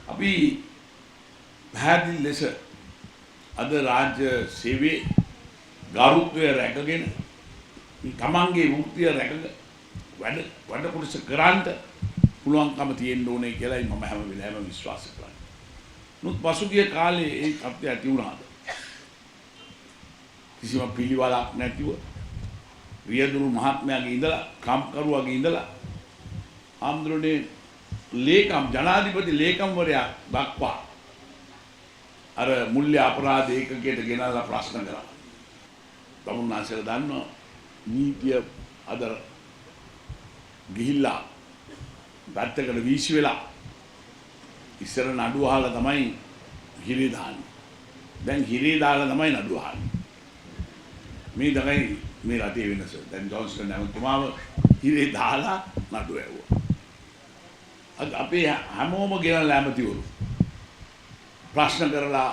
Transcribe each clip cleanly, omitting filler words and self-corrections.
අපි පැහැදිලි ලෙස අද රාජ්‍ය සේවයේ ගෞරවය රැකගෙන තමන්ගේ වෘත්තිය රැකගෙන වැඩ කොටස කරන්න පුළුවන්කම තියෙන්න ඕනේ කියලායි මම හැම වෙලාවෙම විශ්වාස කරන්නේ. නමුත් පසුගිය කාලේ ඒ තත්ත්වය ඇති වුණාද? කිසිම පිළිවෙලක් නැතිව රියදුරු මහත්මයාගේ ඉඳලා කම්කරුවාගේ ඉඳලා ආම්ද්‍රෝනේ ලේකම් ජනාධිපති ලේකම්වරයා දක්වා අර මුල්‍ය අපරාධ ඒකකයට ගෙනල්ලා ප්‍රශ්න කරා. තමුන්නාසල දන්නවා නීතිය අද ගිහිල්ලා පැත්තකට වීසි වෙලා ඉස්සර නඩුව අහලා තමයි හිරේ දාන්නේ. දැන් හිරේ දාලා තමයි නඩුව අහන්නේ. මේ තමයි මේ රටේ වෙනස. දැන් ජොන්සන් නැවතුමාව හිරේ දාලා නඩුව ඇව්වා. අද අපේ හැමෝම ගෙනල්ලා ඇමතිවරු ප්‍රශ්න කරලා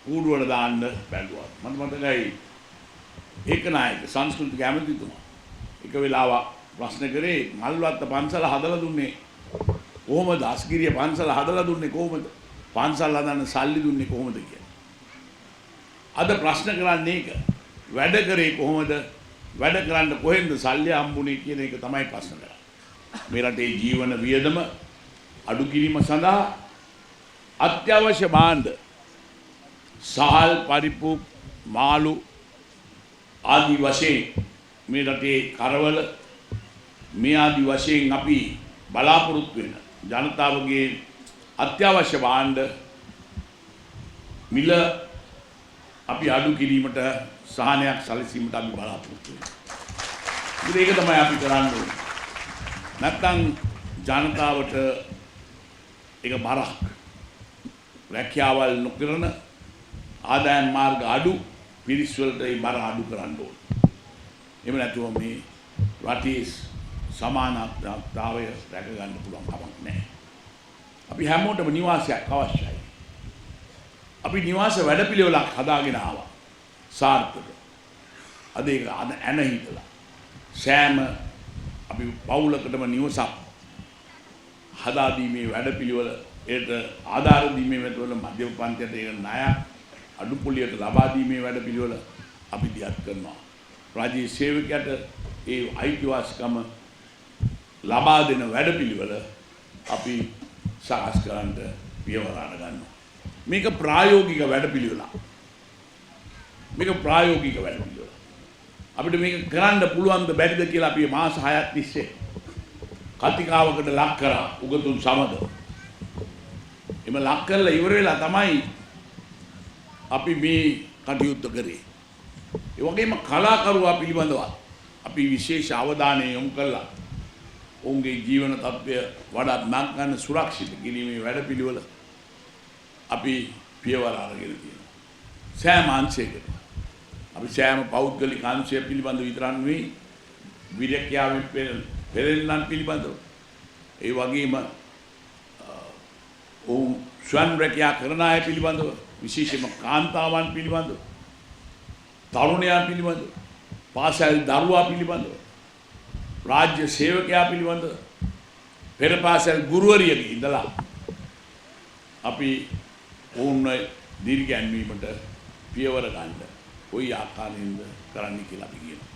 කූඩුවට දාන්න බැලුවා. මට මතකයි ඒකනායක සංස්කෘතික ඇමතිතුමා එක වෙලාවක් ප්‍රශ්න කරේ මල්වත්ත පන්සල හදලා දුන්නේ කොහොමද? අස්ගිරිය පන්සල හදලා දුන්නේ කොහොමද? පන්සල් හදන්න සල්ලි දුන්නේ කොහොමද කියලා. අද ප්‍රශ්න කරන්නේ ඒක. වැඩ කරේ කොහොමද? වැඩ කරන්න කොහෙන්ද සල්ලි හම්බුනේ කියන එක තමයි ප්‍රශ්න කරන්නේ. මේ රටේ ජීවන වියදම අඩු කිරීම සඳහා අත්‍යවශ්‍ය භාණ්ඩ සහල් පරිප්පු මාළු ආදි වශයෙන් මේ රටේ කරවල මේ ආදි වශයෙන් අපි බලාපොරොත්තු වෙන ජනතාවගේ අත්‍යවශ්‍ය භාණ්ඩ මිල අපි අඩු කිරීමට සහනයක් සැලසීමට අපි බලාපොරොත්තු වෙනවා. ඒක තමයි අපි කරන්න ඕනේ. නැත්නම් ජනතාවට ඒක බරක්. රැකියාවල් නොකරන ආදායම් මාර්ග අඩු පිරිස් වලට ඒ බර අඩු කරන්න ඕනේ. එහෙම නැතුව මේ රටේ සමානතාවය රැක ගන්න පුළුවන් කමක් නැහැ. අපි හැමෝටම නිවාසයක් අවශ්‍යයි. අපි නිවාස වැඩපිළිවෙලක් හදාගෙන ආවා. සාර්ථක. අද ඒක ඇන හිටලා සෑම අපි පවුලකටම නිවසක් හදා දීමේ වැඩපිළිවෙල ඒට ආධාර දීමේ වැඩපිළිවෙල මධ්‍යම පන්තියට ඒ ණය අඩුපොලියට ලබා දීමේ වැඩපිළිවෙල අපි දියත් කරනවා. රාජ්‍ය සේවකයට ඒ අයිතිවාසිකම ලබා දෙන වැඩපිළිවෙල අපි සකස් කරන්න පියවර ගන්නවා. මේක ප්‍රායෝගික වැඩපිළිවෙලක්. මේක ප්‍රායෝගික වැඩපිළිවෙල. අපිට මේක කරන්න පුළුවන්ද බැරිද කියලා අපි මාස 6ක් තිස්සේ කතිකාවකට ලක් කරා උගතුන් සමග. එම ලක් කරලා ඉවර වෙලා තමයි අපි මේ කටයුත්ත කරේ. ඒ වගේම කලාකරුවා පිළිබඳව අපි විශේෂ අවධානය යොමු කළා. ඔවුන්ගේ ජීවන තත්ත්වය වඩාත් මං සුරක්ෂිත කිරීමේ වැඩපිළිවෙල අපි පියවර අරගෙන තියෙනවා. සෑම අංශයකට අපි සෑම පෞද්ගලික අංශය පිළිබඳව විතරක් නෙවෙයි විරක්‍යාවෙන් පෙරෙන්නන් පිළිබඳව ඒ වගේම ඔවුන් ස්වයං රැකියා කරන අය පිළිබඳව විශේෂයෙන්ම කාන්තාවන් පිළිබඳව තරුණයන් පිළිබඳව පාසල් දරුවා පිළිබඳව රාජ්‍ය සේවකයා පිළිබඳව පෙර පාසල් ගුරුවරියගේ ඉඳලා අපි ඔවුන් දීර්ඝ ගැන්වීමට පියවර ගන්න කොයි ආකාරයෙන්ද කරන්න කියලා අපි කියනවා.